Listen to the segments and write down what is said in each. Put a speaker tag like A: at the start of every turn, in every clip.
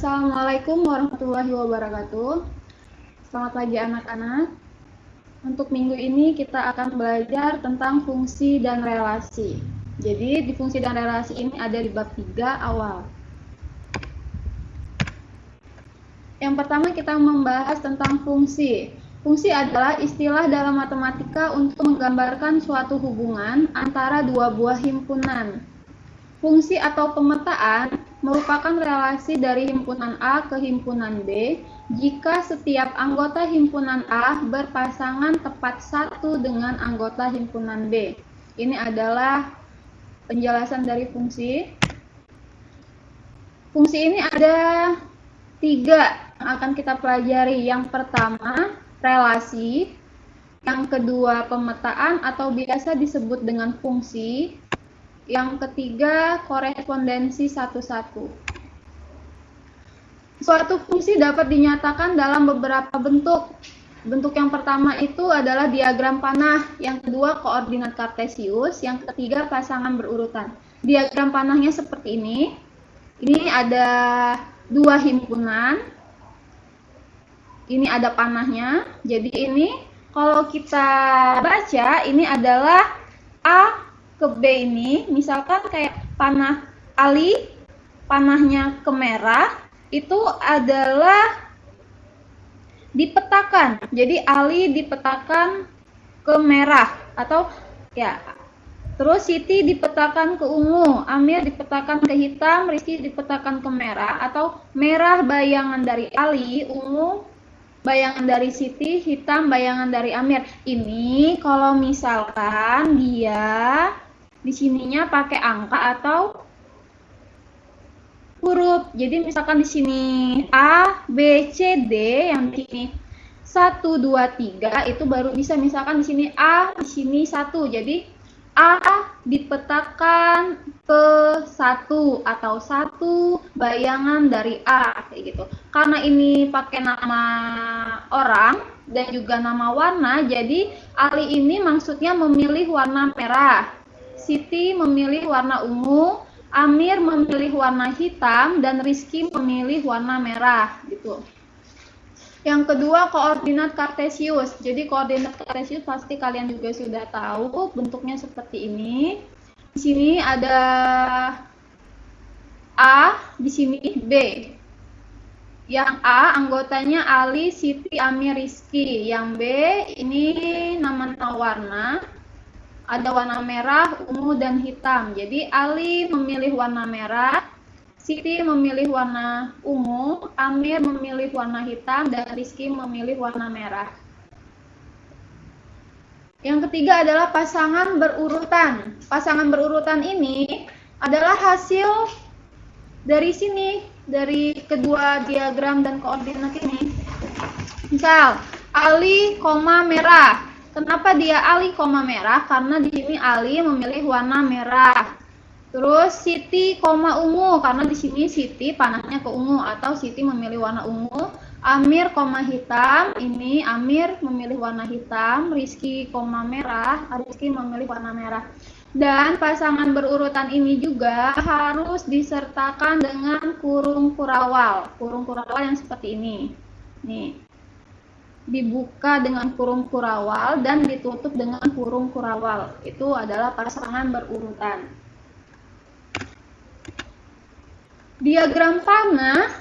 A: Assalamualaikum warahmatullahi wabarakatuh. Selamat pagi anak-anak. Untuk minggu ini kita akan belajar tentang fungsi dan relasi. Jadi di fungsi dan relasi ini ada di bab 3 awal. Yang pertama kita membahas tentang fungsi. Fungsi adalah istilah dalam matematika untuk menggambarkan suatu hubungan antara dua buah himpunan. Fungsi atau pemetaan merupakan relasi dari himpunan A ke himpunan B jika setiap anggota himpunan A berpasangan tepat satu dengan anggota himpunan B. Ini adalah penjelasan dari fungsi. Fungsi ini ada 3 yang akan kita pelajari. Yang pertama, relasi. Yang kedua, pemetaan atau biasa disebut dengan fungsi. Yang ketiga, korespondensi satu-satu. Suatu fungsi dapat dinyatakan dalam beberapa bentuk. Bentuk yang pertama itu adalah diagram panah, yang kedua koordinat kartesius, yang ketiga pasangan berurutan. Diagram panahnya seperti ini. Ini ada dua himpunan. Ini ada panahnya. Jadi ini kalau kita baca ini adalah A ke B ini, misalkan kayak panah Ali, panahnya ke merah, itu adalah dipetakan. Jadi Ali dipetakan ke merah atau ya. Terus Siti dipetakan ke ungu, Amir dipetakan ke hitam, Rizky dipetakan ke merah, atau merah bayangan dari Ali, ungu bayangan dari Siti, hitam bayangan dari Amir. Ini kalau misalkan dia di sininya pakai angka atau huruf. Jadi misalkan di sini A, B, C, D, yang di sini 1, 2, 3 itu baru bisa misalkan di sini A, di sini 1. Jadi A dipetakan ke 1 atau 1 bayangan dari A kayak gitu. Karena ini pakai nama orang dan juga nama warna, jadi Ali ini maksudnya memilih warna merah. Siti memilih warna ungu, Amir memilih warna hitam, dan Rizky memilih warna merah gitu. Yang kedua, koordinat kartesius. Jadi koordinat kartesius pasti kalian juga sudah tahu, bentuknya seperti ini. Di sini ada A, di sini B. Yang A anggotanya Ali, Siti, Amir, Rizky. Yang B ini nama-nama warna. Ada warna merah, ungu, dan hitam. Jadi Ali memilih warna merah, Siti memilih warna ungu, Amir memilih warna hitam, dan Rizky memilih warna merah. Yang ketiga adalah pasangan berurutan. Pasangan berurutan ini adalah hasil dari sini, dari kedua diagram dan koordinat ini. Misal, Ali, merah. Kenapa dia Ali, merah? Karena di sini Ali memilih warna merah. Terus Siti, ungu. Karena di sini Siti panahnya ke ungu atau Siti memilih warna ungu. Amir, hitam. Ini Amir memilih warna hitam. Rizky, merah. Rizky memilih warna merah. Dan pasangan berurutan ini juga harus disertakan dengan kurung kurawal. Kurung kurawal yang seperti ini. Nih. Dibuka dengan kurung kurawal dan ditutup dengan kurung kurawal. Itu adalah pasangan berurutan. Diagram panah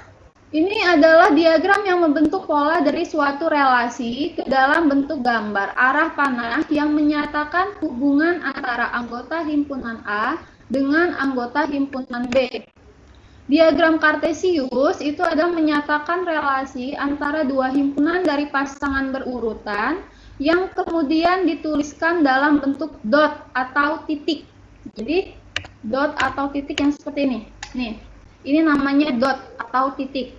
A: ini adalah diagram yang membentuk pola dari suatu relasi ke dalam bentuk gambar arah panah yang menyatakan hubungan antara anggota himpunan A dengan anggota himpunan B. Diagram kartesius itu adalah menyatakan relasi antara dua himpunan dari pasangan berurutan yang kemudian dituliskan dalam bentuk dot atau titik. Jadi dot atau titik yang seperti ini. Nih, ini namanya dot atau titik.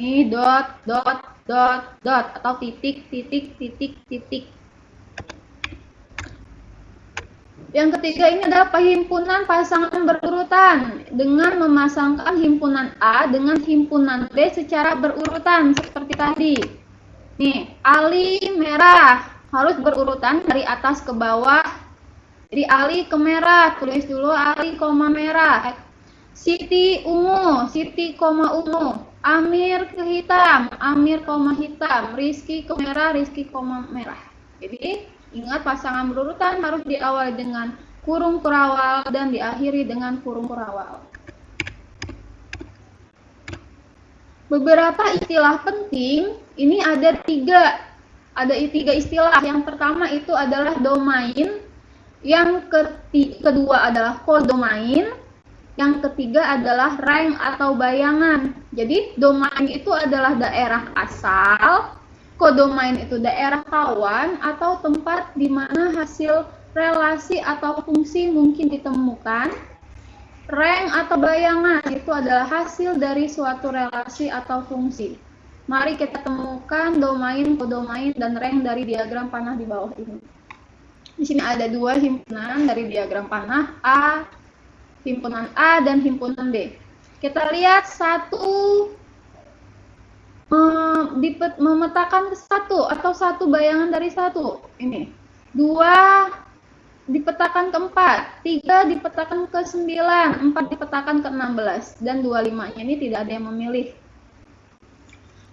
A: Ini dot, dot, dot, dot atau titik, titik, titik, titik. Yang ketiga ini adalah perhimpunan pasangan berurutan dengan memasangkan himpunan A dengan himpunan B secara berurutan seperti tadi. Nih, Ali merah harus berurutan dari atas ke bawah. Jadi Ali ke merah, tulis dulu Ali, merah. Siti ungu, Siti, ungu. Amir ke hitam, Amir koma hitam, Rizky ke merah, Rizky koma merah. Jadi ingat pasangan berurutan harus diawali dengan kurung kurawal dan diakhiri dengan kurung kurawal. Beberapa istilah penting, ini ada tiga istilah. Yang pertama itu adalah domain, yang kedua adalah kodomain, yang ketiga adalah rank atau bayangan. Jadi domain itu adalah daerah asal, kodomain itu daerah kawan atau tempat di mana hasil relasi atau fungsi mungkin ditemukan. Rank atau bayangan itu adalah hasil dari suatu relasi atau fungsi. Mari kita temukan domain, kodomain, dan rank dari diagram panah di bawah ini. Di sini ada dua himpunan dari diagram panah, himpunan A dan himpunan B. Kita lihat satu memetakan satu atau satu bayangan dari satu. Ini. Dua dipetakan ke 4, 3 dipetakan ke 9, 4 dipetakan ke 16, dan 25-nya ini tidak ada yang memilih.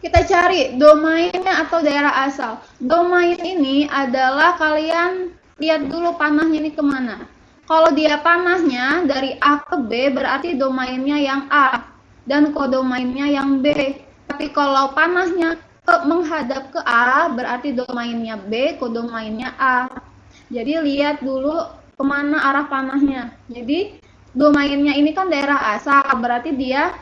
A: Kita cari domainnya atau daerah asal. Domain ini adalah kalian lihat dulu panahnya ini kemana. Kalau dia panahnya dari A ke B berarti domainnya yang A dan kodomainnya yang B. Tapi kalau panahnya menghadap ke A berarti domainnya B, kodomainnya A. Jadi lihat dulu kemana arah panahnya. Jadi domainnya ini kan daerah asal, berarti dia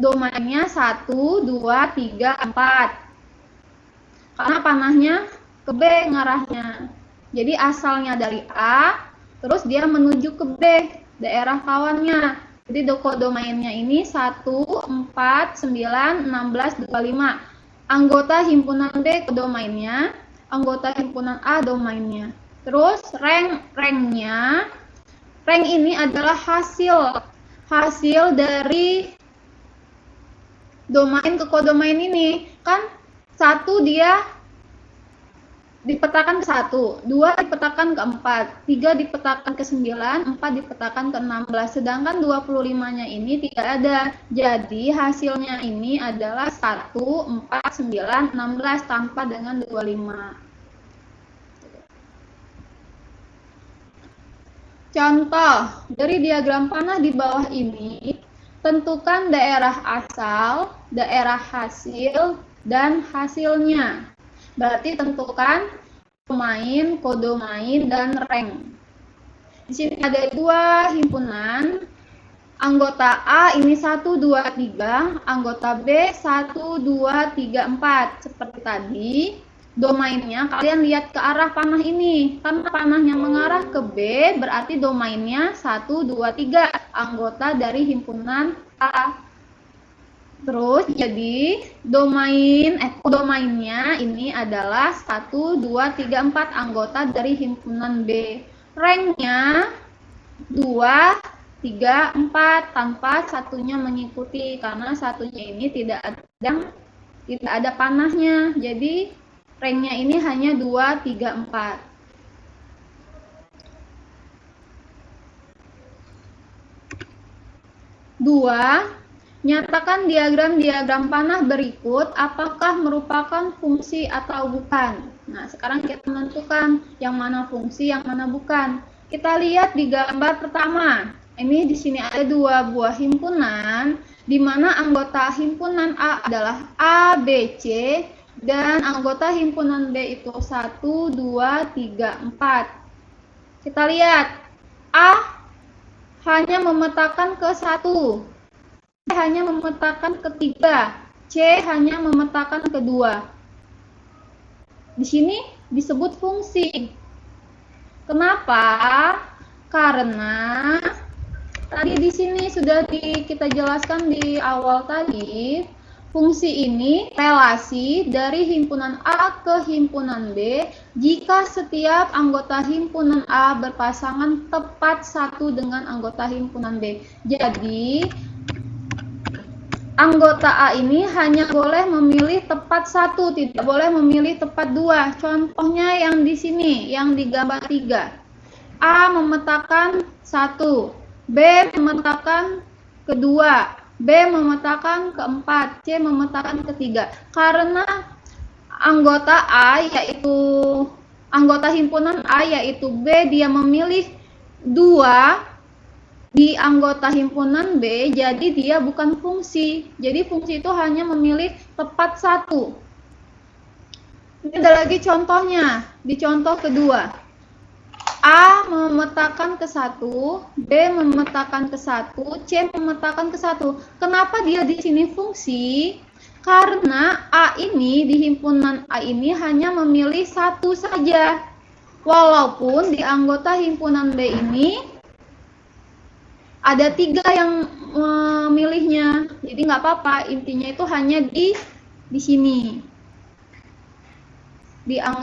A: domainnya 1, 2, 3, 4. Karena panahnya ke B ngarahnya. Jadi asalnya dari A, terus dia menuju ke B, daerah kawannya. Jadi domainnya ini 1, 4, 9, 16, 25. Anggota himpunan B kodomainnya, anggota himpunan A domainnya. Terus rank-nya, rank ini adalah hasil dari domain ke kodomain ini. Kan 1 dia dipetakan ke 1, 2 dipetakan ke 4, 3 dipetakan ke 9, 4 dipetakan ke 16, sedangkan 25-nya ini tidak ada. Jadi hasilnya ini adalah 1, 4, 9, 16 tanpa dengan 25. Contoh, dari diagram panah di bawah ini, tentukan daerah asal, daerah hasil, dan hasilnya. Berarti tentukan domain, kodomain, dan rank. Di sini ada dua himpunan. Anggota A ini 1, 2, 3, anggota B 1, 2, 3, 4. Seperti tadi. Domainnya kalian lihat ke arah panah ini. Karena panahnya mengarah ke B, berarti domainnya 1, 2, 3. Anggota dari himpunan A. Terus jadi domainnya ini adalah 1, 2, 3, 4. Anggota dari himpunan B. Ranknya 2, 3, 4. Tanpa satunya mengikuti. Karena satunya ini tidak ada panahnya. Jadi ranknya ini hanya 2, 3, 4. Dua, nyatakan diagram panah berikut apakah merupakan fungsi atau bukan. Nah, sekarang kita menentukan yang mana fungsi, yang mana bukan. Kita lihat di gambar pertama. Ini di sini ada dua buah himpunan, di mana anggota himpunan A adalah A, B, C, dan anggota himpunan B itu 1, 2, 3, 4. Kita lihat, A hanya memetakan ke 1, B hanya memetakan ke 3, C hanya memetakan ke 2. Di sini disebut fungsi. Kenapa? Karena tadi di sini sudah kita jelaskan di awal tadi, fungsi ini relasi dari himpunan A ke himpunan B jika setiap anggota himpunan A berpasangan tepat satu dengan anggota himpunan B. Jadi, anggota A ini hanya boleh memilih tepat satu, tidak boleh memilih tepat dua. Contohnya yang di sini, yang di gambar 3. A memetakan 1, B memetakan kedua, B memetakan keempat, C memetakan ketiga. Karena anggota A yaitu anggota himpunan A yaitu B, dia memilih 2 di anggota himpunan B, jadi dia bukan fungsi. Jadi fungsi itu hanya memilih tepat 1. Ini ada lagi contohnya, di contoh kedua. A memetakan ke 1, B memetakan ke 1, C memetakan ke 1. Kenapa dia di sini fungsi? Karena A ini di himpunan A ini hanya memilih 1 saja. Walaupun di anggota himpunan B ini ada 3 yang memilihnya. Jadi nggak apa-apa, intinya itu hanya di sini.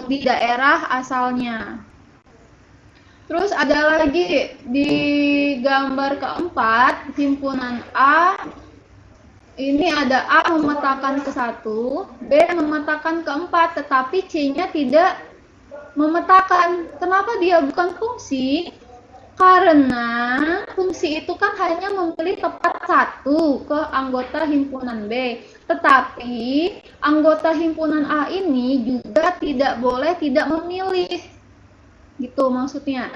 A: Di daerah asalnya. Terus ada lagi di gambar keempat, himpunan A, ini ada A memetakan ke 1, B memetakan ke 4, tetapi C-nya tidak memetakan. Kenapa dia bukan fungsi? Karena fungsi itu kan hanya memilih tepat 1 ke anggota himpunan B. Tetapi anggota himpunan A ini juga tidak boleh tidak memilih. Gitu maksudnya.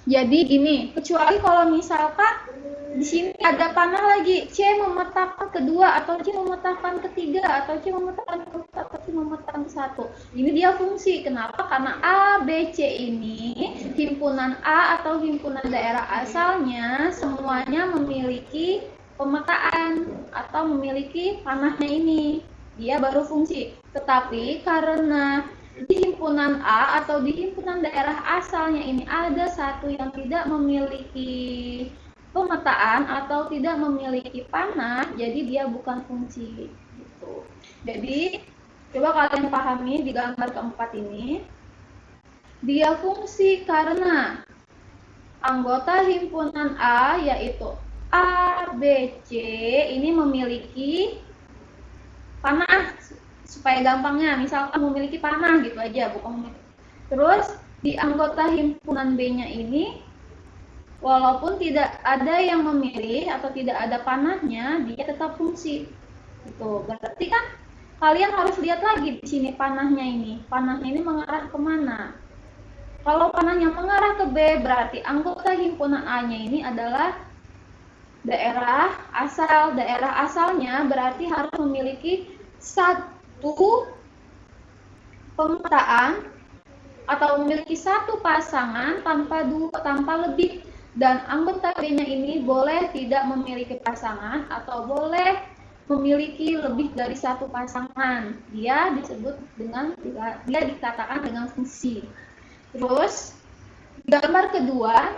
A: Jadi gini, kecuali kalau misalkan di sini ada panah lagi, C memetakan kedua atau C memetakan ketiga atau C memetakan keempat atau C memetakan ke 1. Ini dia fungsi. Kenapa? Karena A, B, C ini himpunan A atau himpunan daerah asalnya semuanya memiliki pemetaan atau memiliki panahnya ini. Dia baru fungsi. Tetapi karena di himpunan A atau di himpunan daerah asalnya ini ada 1 yang tidak memiliki pemetaan atau tidak memiliki panah, jadi dia bukan fungsi gitu. Jadi coba kalian pahami di gambar keempat ini, dia fungsi karena anggota himpunan A yaitu A, B, C ini memiliki panah. Supaya gampangnya, misalkan memiliki panah gitu aja, bukan memiliki. Terus di anggota himpunan B-nya ini, walaupun tidak ada yang memilih atau tidak ada panahnya, dia tetap fungsi. Gitu. Berarti kan kalian harus lihat lagi di sini panahnya ini. Panahnya ini mengarah kemana? Kalau panahnya mengarah ke B, berarti anggota himpunan A-nya ini adalah daerah asal. Daerah asalnya berarti harus memiliki 1 pemetaan atau memiliki 1 pasangan tanpa lebih, dan anggota B-nya ini boleh tidak memiliki pasangan atau boleh memiliki lebih dari 1 pasangan. Dia dikatakan dengan fungsi. Terus gambar kedua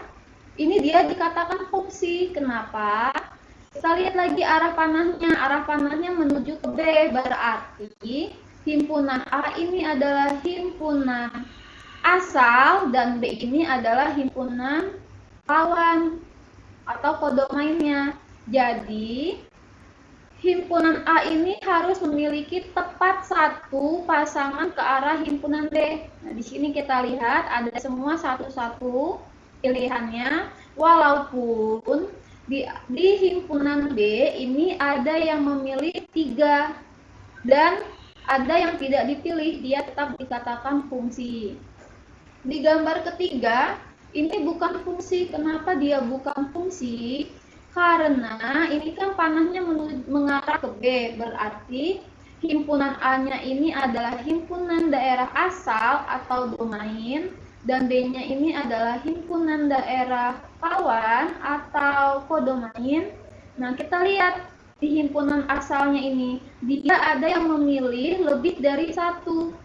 A: ini dia dikatakan fungsi. Kenapa? Kita lihat lagi arah panahnya. Arah panahnya menuju ke B, berarti himpunan A ini adalah himpunan asal dan B ini adalah himpunan kawan atau kodomainnya. Jadi himpunan A ini harus memiliki tepat 1 pasangan ke arah himpunan B. Nah, di sini kita lihat ada semua 1 pilihannya, walaupun di himpunan B ini ada yang memilih 3 dan ada yang tidak dipilih, dia tetap dikatakan fungsi. Di gambar ketiga ini bukan fungsi. Kenapa dia bukan fungsi? Karena ini kan panahnya mengarah ke B, berarti himpunan A-nya ini adalah himpunan daerah asal atau domain, dan B-nya ini adalah himpunan daerah kawan atau kodomain. Nah, kita lihat di himpunan asalnya ini, dia ada yang memilih lebih dari 1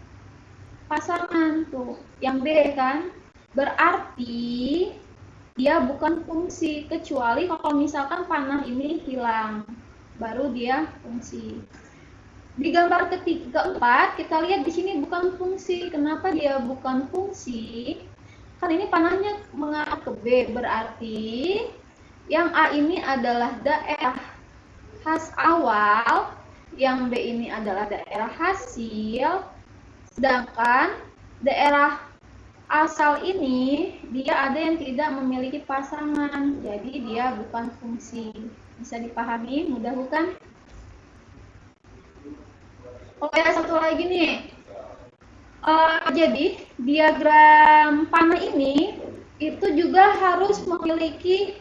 A: pasangan tuh, yang B kan. Berarti dia bukan fungsi, kecuali kalau misalkan panah ini hilang, baru dia fungsi. Di gambar keempat kita lihat di sini bukan fungsi. Kenapa dia bukan fungsi? Kan ini panahnya mengarah ke B, berarti yang A ini adalah daerah khas awal, yang B ini adalah daerah hasil, sedangkan daerah asal ini dia ada yang tidak memiliki pasangan, jadi dia bukan fungsi. Bisa dipahami, mudah bukan? Oke, satu lagi nih. Jadi diagram panah ini itu juga harus memiliki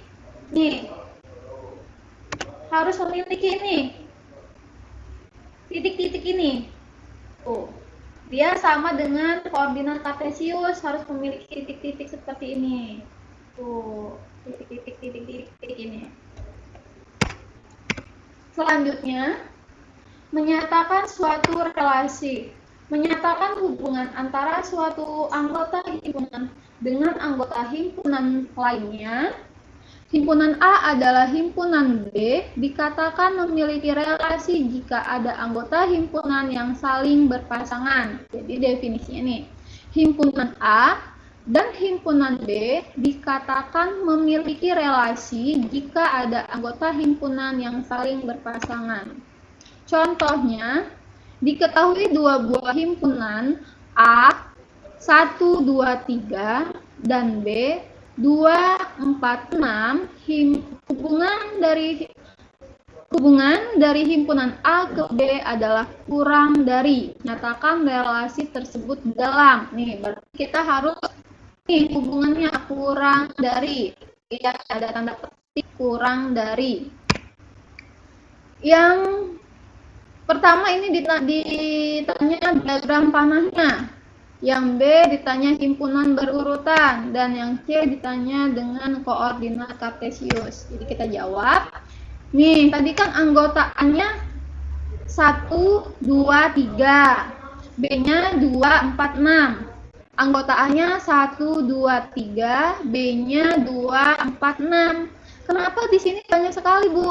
A: titik-titik ini. Tuh, dia sama dengan koordinat kartesius, harus memiliki titik-titik seperti ini. Tuh, titik-titik ini. Selanjutnya, menyatakan suatu relasi, menyatakan hubungan antara suatu anggota himpunan dengan anggota himpunan lainnya. Himpunan A adalah himpunan B, dikatakan memiliki relasi jika ada anggota himpunan yang saling berpasangan. Jadi definisinya nih, himpunan A dan himpunan B dikatakan memiliki relasi jika ada anggota himpunan yang saling berpasangan. Contohnya, diketahui dua buah himpunan A 1, 2, 3 dan B 2, 4, 6, hubungan dari himpunan A ke B adalah kurang dari. Nyatakan relasi tersebut dalam. Nih, berarti kita harus hubungannya kurang dari. Ya, ada tanda petik kurang dari. Yang pertama ini ditanya diagram panahnya. Yang B ditanya himpunan berurutan, dan yang C ditanya dengan koordinat kartesius. Jadi kita jawab. Nih, tadi kan anggotaannya 1, 2, 3. B-nya 2, 4, 6. Anggotaannya 1, 2, 3. B-nya 2, 4, 6. Kenapa di sini banyak sekali, Bu,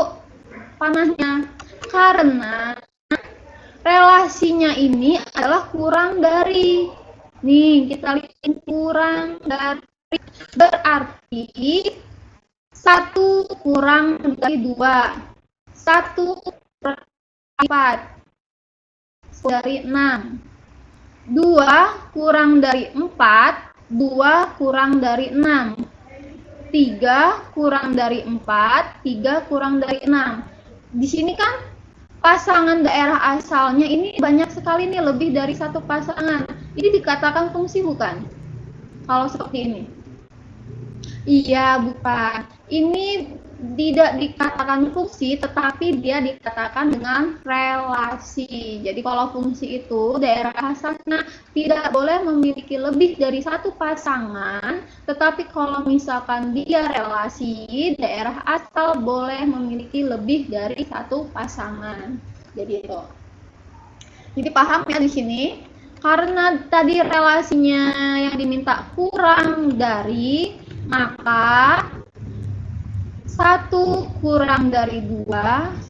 A: panahnya? Karena relasinya ini adalah kurang dari. Nih, kita lihat kurang dari. Berarti 1 kurang dari 2. 1 kurang dari 4. Dari 6. 2 kurang dari 4. 2 kurang dari 6. 3 kurang dari 4. 3 kurang dari 6. Di sini kan pasangan daerah asalnya ini banyak sekali nih, lebih dari satu pasangan. Ini dikatakan fungsi bukan? Kalau seperti ini. Iya, bukan. Ini tidak dikatakan fungsi, tetapi dia dikatakan dengan relasi. Jadi kalau fungsi itu daerah asalnya tidak boleh memiliki lebih dari satu pasangan, tetapi kalau misalkan dia relasi, daerah asal boleh memiliki lebih dari satu pasangan. Jadi itu. Jadi paham ya di sini? Karena tadi relasinya yang diminta kurang dari, maka 1 kurang dari 2,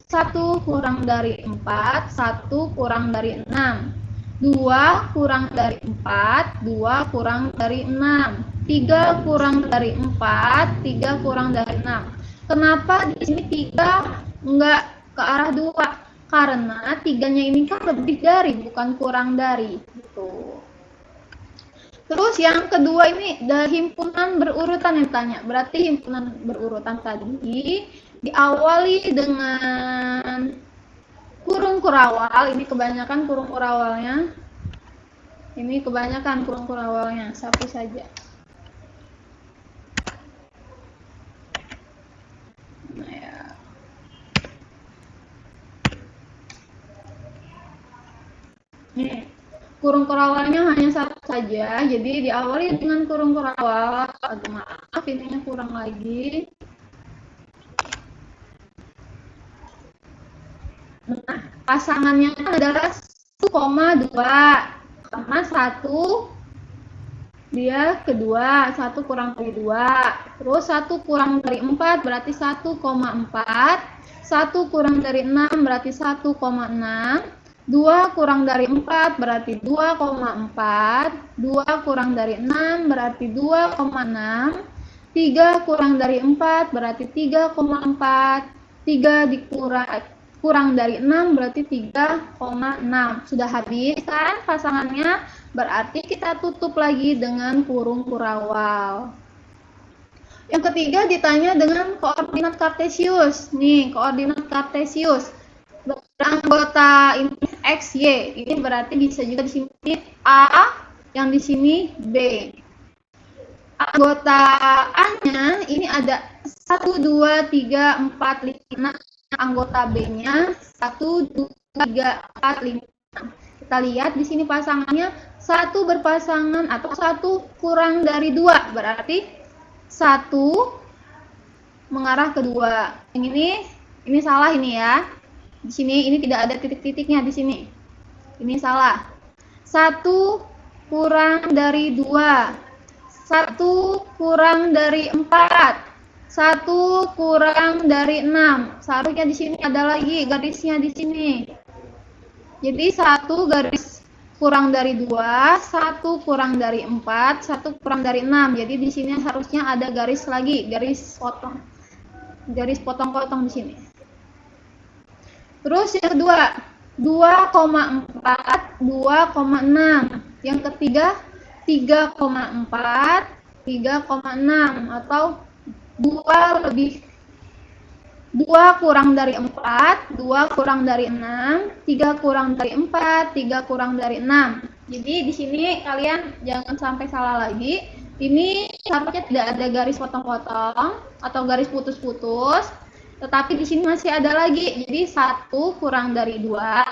A: 1 kurang dari 4, 1 kurang dari 6, 2 kurang dari 4, 2 kurang dari 6, 3 kurang dari 4, 3 kurang dari 6. Kenapa di sini 3 enggak ke arah 2? Karena 3-nya ini kan lebih dari, bukan kurang dari. Gitu. Terus yang kedua ini himpunan berurutan yang tanya. Berarti himpunan berurutan tadi diawali dengan kurung kurawal. Ini kebanyakan kurung kurawalnya. Ini kebanyakan kurung kurawalnya. Sapu saja. Nah ya. Nih. Kurung kurawalnya hanya satu saja, jadi diawali dengan kurung kurawal. Aduh, maaf, ininya kurang lagi. Nah, pasangannya adalah 1,2 sama 1 dia kedua, 1 kurang dari 2. Terus 1 kurang dari 4 berarti 1,4. 1 kurang dari 6 berarti 1,6. 2 kurang dari 4 berarti 2,4. 2 kurang dari 6 berarti 2,6. 3 kurang dari 4 berarti 3,4. 3 kurang kurang dari 6 berarti 3,6. Sudah habis kan pasangannya? Berarti kita tutup lagi dengan kurung kurawal. Yang ketiga ditanya dengan koordinat kartesius. Nih, koordinat kartesius. Anggota ini X, Y. Ini berarti bisa juga di sini A, yang di sini B. Anggota A-nya ini ada 1, 2, 3, 4, 5. Anggota B-nya 1, 2, 3, 4, 5. Kita lihat di sini pasangannya 1 berpasangan atau 1 kurang dari 2. Berarti 1 mengarah ke 2. Yang ini salah ini ya. Di sini ini tidak ada titik-titiknya di sini. Ini salah. 1 kurang dari 2. 1 kurang dari 4, 1 kurang dari 6. Seharusnya di sini ada lagi garisnya di sini. Jadi 1 garis kurang dari 2, 1 kurang dari 4, 1 kurang dari 6. Jadi di sini harusnya ada garis lagi, garis potong-potong di sini. Terus yang kedua, 2,4, 2,6. Yang ketiga 3,4, 3,6 atau 2 kurang dari 4, 2 kurang dari 6, 3 kurang dari 4, 3 kurang dari 6. Jadi di sini kalian jangan sampai salah lagi. Ini seharusnya tidak ada garis potong-potong atau garis putus-putus, tetapi di sini masih ada lagi. Jadi 1 kurang dari 2,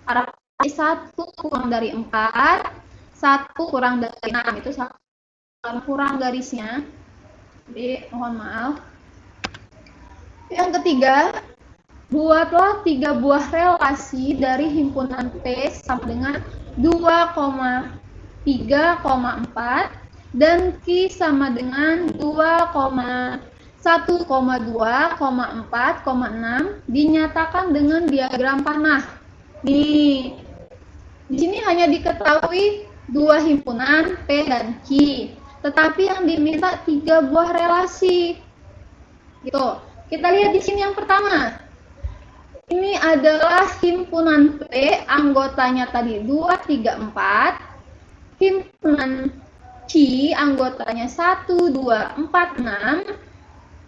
A: arah 1 kurang dari 4, 1 kurang dari 6. Itu kurang garisnya. Jadi mohon maaf. Yang ketiga, buatlah 3 buah relasi dari himpunan P sama dengan 2,3,4 dan Q sama dengan 2,1,2,4,6 dinyatakan dengan diagram panah. Nih, di sini hanya diketahui 2 himpunan P dan Q, tetapi yang diminta 3 buah relasi. Gitu. Kita lihat di sini yang pertama. Ini adalah himpunan P, anggotanya tadi 2, 3, 4. Himpunan Q, anggotanya 1, 2, 4, 6.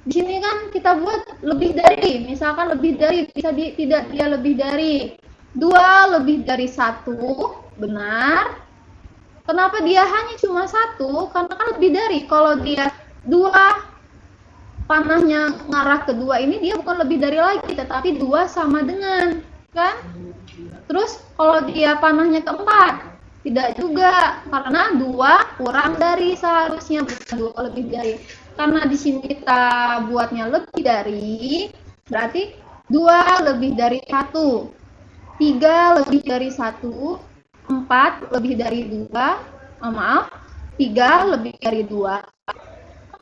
A: Di sini kan kita buat lebih dari, misalkan lebih dari, tidak dia lebih dari 2 lebih dari 1, benar. Kenapa dia hanya cuma 1? Karena kan lebih dari. Kalau dia 2 panahnya ngarah ke 2 ini dia bukan lebih dari lagi, tetapi 2 sama dengan, kan? Terus kalau dia panahnya ke 4, tidak juga, karena 2 kurang dari, seharusnya bukan 2 lebih dari. Karena di sini kita buatnya lebih dari, berarti 2 lebih dari 1, 3 lebih dari 1, 4 lebih dari 2, 3 lebih dari 2,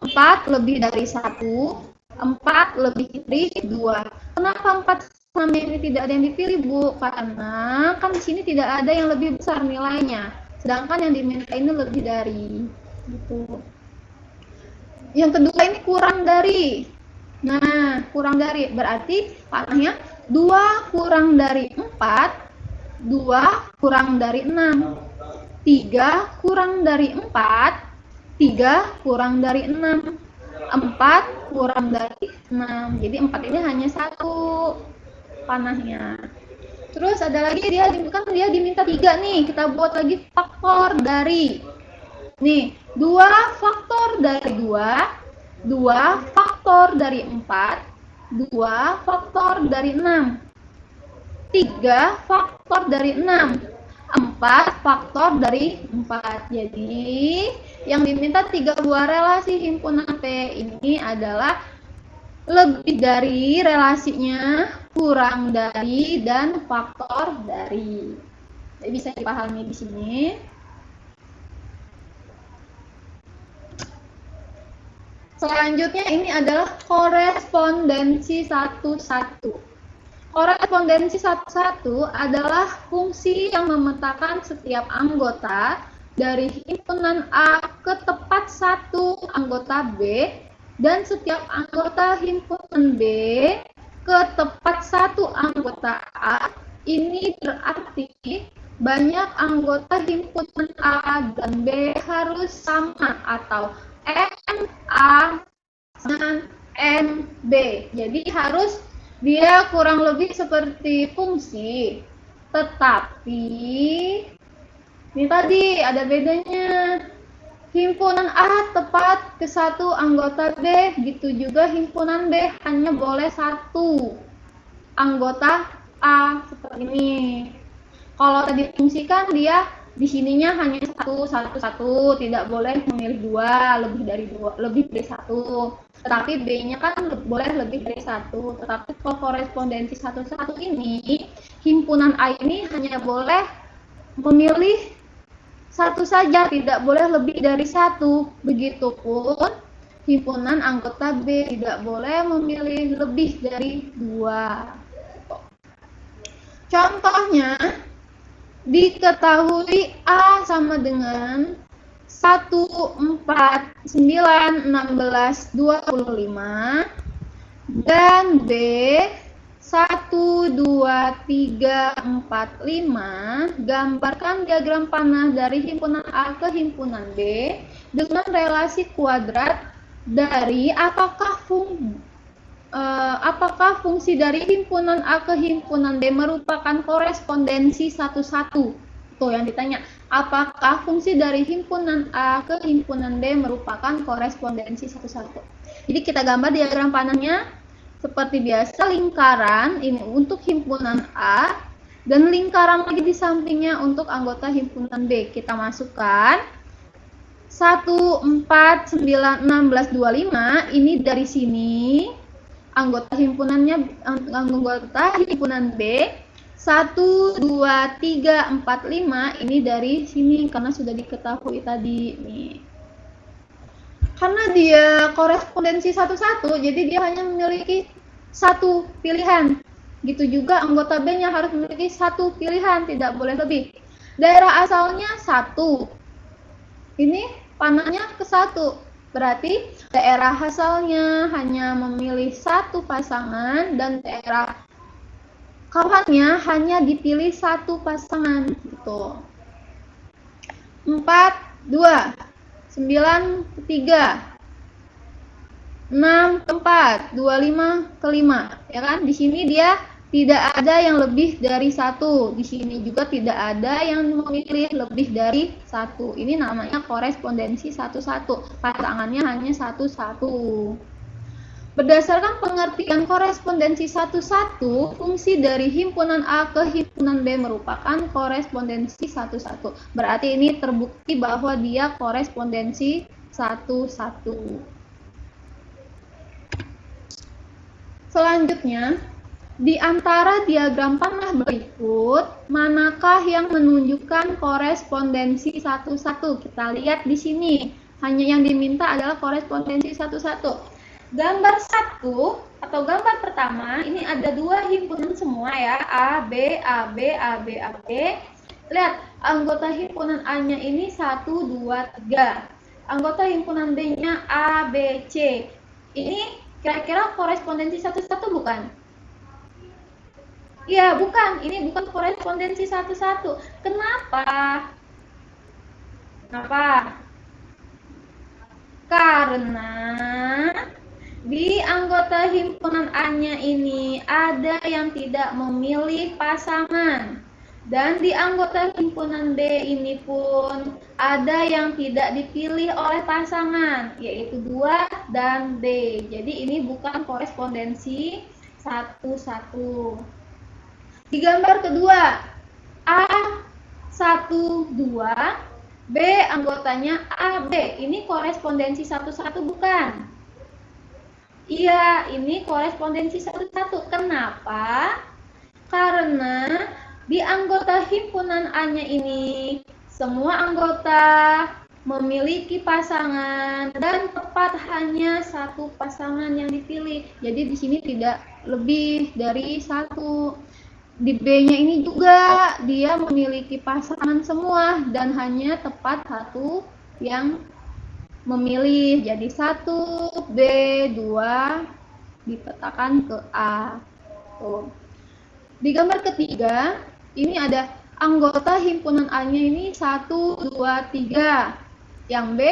A: 4 lebih dari 1, 4 lebih dari 2. Kenapa 4 sama ini tidak ada yang dipilih, Bu? Karena kan di sini tidak ada yang lebih besar nilainya, sedangkan yang diminta ini lebih dari. Gitu. Yang kedua ini kurang dari. Nah, kurang dari berarti panahnya 2 kurang dari 4, 2 kurang dari 6, 3 kurang dari 4, 3 kurang dari 6, 4 kurang dari 6. Jadi 4 ini hanya 1 panahnya. Terus ada lagi dia diminta 3 nih. Kita buat lagi faktor dari. Nih, 2 faktor dari 2, 2 faktor dari 4, 2 faktor dari 6, 3 faktor dari 6, 4 faktor dari 4. Jadi yang diminta 3 buah relasi himpunan P ini adalah lebih dari, relasinya kurang dari, dan faktor dari. Jadi bisa dipahami di sini. Selanjutnya ini adalah korespondensi 1-1. Korespondensi 1-1 adalah fungsi yang memetakan setiap anggota dari himpunan A ke tepat 1 anggota B, dan setiap anggota himpunan B ke tepat satu anggota A, ini berarti banyak anggota himpunan A dan B harus sama atau MA dengan MB. Jadi harus dia kurang lebih seperti fungsi. Tetapi ini tadi ada bedanya. Himpunan A tepat ke satu anggota B, gitu juga himpunan B hanya boleh satu anggota A seperti ini. Kalau tadi fungsikan dia di sininya hanya satu, tidak boleh memilih lebih dari satu. Tetapi B-nya kan boleh lebih dari satu. Tetapi kalau korespondensi satu ini, himpunan A ini hanya boleh memilih satu saja, tidak boleh lebih dari satu. Begitupun himpunan anggota B tidak boleh memilih lebih dari dua. Contohnya, diketahui A sama dengan 1, 4, 9, 16, 25 dan B 1, 2, 3, 4, 5. Gambarkan diagram panah dari himpunan A ke himpunan B dengan relasi kuadrat dari apakah fungsi dari himpunan A ke himpunan B merupakan korespondensi satu-satu. Tuh yang ditanya, apakah fungsi dari himpunan A ke himpunan B merupakan korespondensi satu-satu. Jadi kita gambar diagram panahnya. Seperti biasa, lingkaran ini untuk himpunan A dan lingkaran lagi di sampingnya untuk anggota himpunan B. Kita masukkan 1, 4, 9, 16, 25. Ini dari sini anggota himpunan B. 1, 2, 3, 4, 5. Ini dari sini karena sudah diketahui tadi nih. Karena dia korespondensi satu-satu, jadi dia hanya memiliki satu pilihan. Gitu juga anggota B-nya harus memiliki satu pilihan, tidak boleh lebih. Daerah asalnya 1. Ini panahnya ke 1. Berarti daerah asalnya hanya memilih satu pasangan dan daerah kawannya hanya dipilih satu pasangan. Gitu. 4, 2. 9 ke 3, 6 ke 4, 25 ke 5, ya kan? Di sini dia tidak ada yang lebih dari satu. Di sini juga tidak ada yang memilih lebih dari satu. Ini namanya korespondensi satu-satu. Pasangannya hanya satu-satu. Berdasarkan pengertian korespondensi satu-satu, fungsi dari himpunan A ke himpunan B merupakan korespondensi satu-satu. Berarti ini terbukti bahwa dia korespondensi satu-satu. Selanjutnya, di antara diagram panah berikut, manakah yang menunjukkan korespondensi satu-satu? Kita lihat di sini. Hanya yang diminta adalah korespondensi satu-satu. Gambar 1 atau gambar pertama, ini ada dua himpunan semua ya, A, B, A, B, A, B, A, B. Lihat, anggota himpunan A-nya ini 1, 2, 3. Anggota himpunan B-nya A, B, C. Ini kira-kira korespondensi satu-satu bukan? Iya, bukan. Ini bukan korespondensi satu-satu. Kenapa? Karena di anggota himpunan A-nya ini ada yang tidak memilih pasangan. Dan di anggota himpunan B ini pun ada yang tidak dipilih oleh pasangan, yaitu 2 dan B. Jadi ini bukan korespondensi satu-satu. Di gambar kedua, A 1, 2, B anggotanya AB. Ini korespondensi satu-satu bukan? Iya, ini korespondensi satu-satu. Kenapa? Karena di anggota himpunan A-nya ini, semua anggota memiliki pasangan dan tepat hanya satu pasangan yang dipilih. Jadi di sini tidak lebih dari satu. Di B-nya ini juga dia memiliki pasangan semua dan hanya tepat satu yang memilih. Jadi 1, B, 2 dipetakan ke A. gitu. Di gambar ketiga, ini ada anggota himpunan A-nya ini 1, 2, 3. Yang B,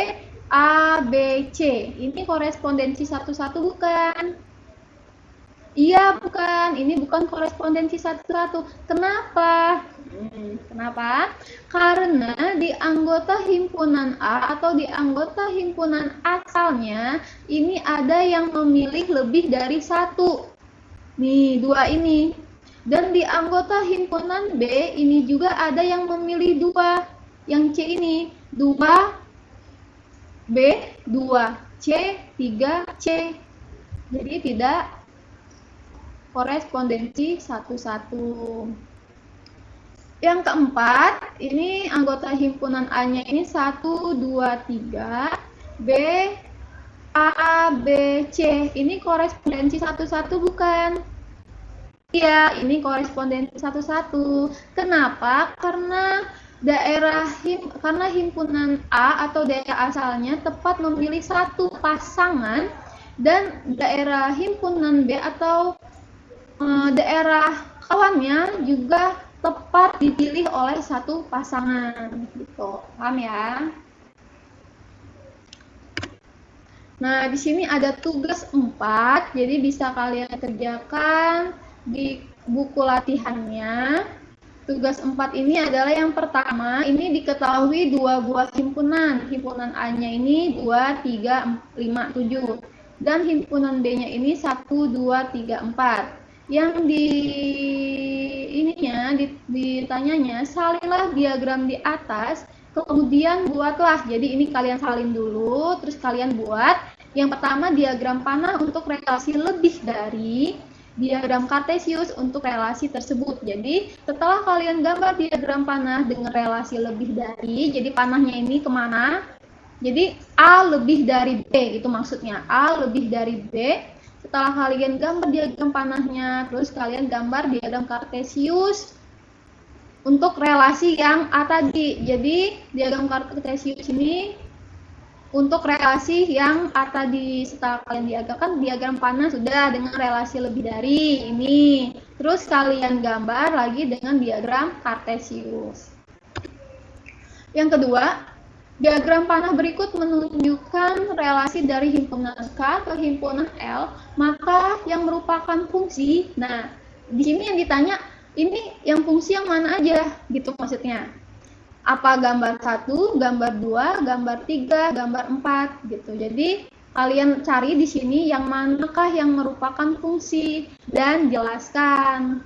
A: A, B, C. Ini korespondensi satu-satu bukan? Iya, bukan. Ini bukan korespondensi satu-satu. Kenapa? Kenapa? Karena di anggota himpunan A atau di anggota himpunan asalnya, ini ada yang memilih lebih dari satu. Nih, 2 ini. Dan di anggota himpunan B, ini juga ada yang memilih 2. Yang C ini, 2, B, 2, C, 3, C. Jadi tidak korespondensi satu-satu. Yang keempat, ini anggota himpunan A-nya ini 1, 2, 3, B, A, B, C. Ini korespondensi satu-satu bukan? Iya, ini korespondensi satu-satu. Kenapa? Karena himpunan A atau daerah asalnya tepat memilih satu pasangan, dan daerah himpunan B atau daerah kawannya juga tepat dipilih oleh satu pasangan, gitu. Paham ya? Nah, di sini ada tugas 4, jadi bisa kalian kerjakan di buku latihannya. Tugas 4 ini adalah yang pertama, ini diketahui 2 buah himpunan. Himpunan A-nya ini 2, 3, 5, 7. Dan himpunan B-nya ini 1, 2, 3, 4. Yang ditanyanya, salinlah diagram di atas, kemudian buatlah. Jadi ini kalian salin dulu, terus kalian buat. Yang pertama diagram panah untuk relasi lebih dari, diagram kartesius untuk relasi tersebut. Jadi setelah kalian gambar diagram panah dengan relasi lebih dari, jadi panahnya ini kemana? Jadi A lebih dari B, itu maksudnya. A lebih dari B. Setelah kalian gambar diagram panahnya, terus kalian gambar diagram kartesius untuk relasi yang A tadi. Jadi diagram kartesius ini untuk relasi yang A tadi. Setelah kalian diagramkan, diagram panah sudah dengan relasi lebih dari ini. Terus kalian gambar lagi dengan diagram kartesius. Yang kedua, diagram panah berikut menunjukkan relasi dari himpunan K ke himpunan L, maka yang merupakan fungsi. Nah, di sini yang ditanya, ini yang fungsi yang mana aja, gitu maksudnya. Apa gambar 1, gambar 2, gambar 3, gambar 4, gitu. Jadi, kalian cari di sini yang manakah yang merupakan fungsi, dan jelaskan.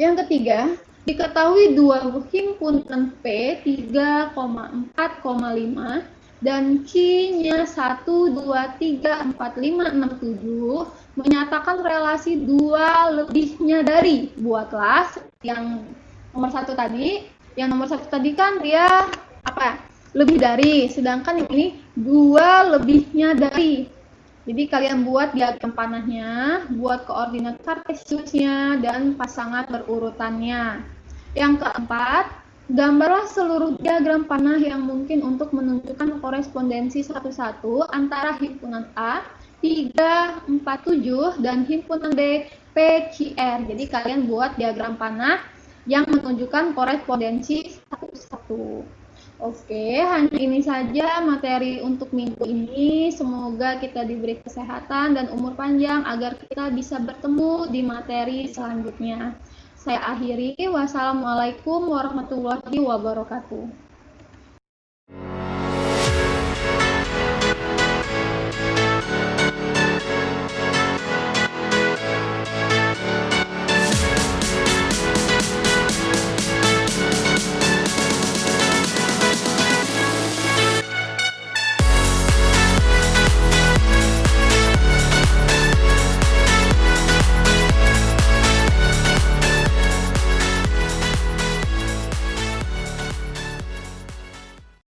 A: Yang ketiga, diketahui 2 himpunan P 3,4,5 dan Q-nya 1, 2, 3, 4, 5, 6, 7 menyatakan relasi 2 lebihnya dari. Buatlah yang nomor 1 tadi. Yang nomor 1 tadi kan dia apa? Lebih dari, sedangkan ini 2 lebihnya dari. Jadi kalian buat diagram panahnya, buat koordinat kartesiusnya, dan pasangan berurutannya. Yang keempat, gambarlah seluruh diagram panah yang mungkin untuk menunjukkan korespondensi satu-satu antara himpunan A 3, 4, 7 dan himpunan B P, Q, R. Jadi kalian buat diagram panah yang menunjukkan korespondensi satu-satu. Oke, hanya ini saja materi untuk minggu ini. Semoga kita diberi kesehatan dan umur panjang agar kita bisa bertemu di materi selanjutnya. Saya akhiri. Wassalamualaikum warahmatullahi wabarakatuh.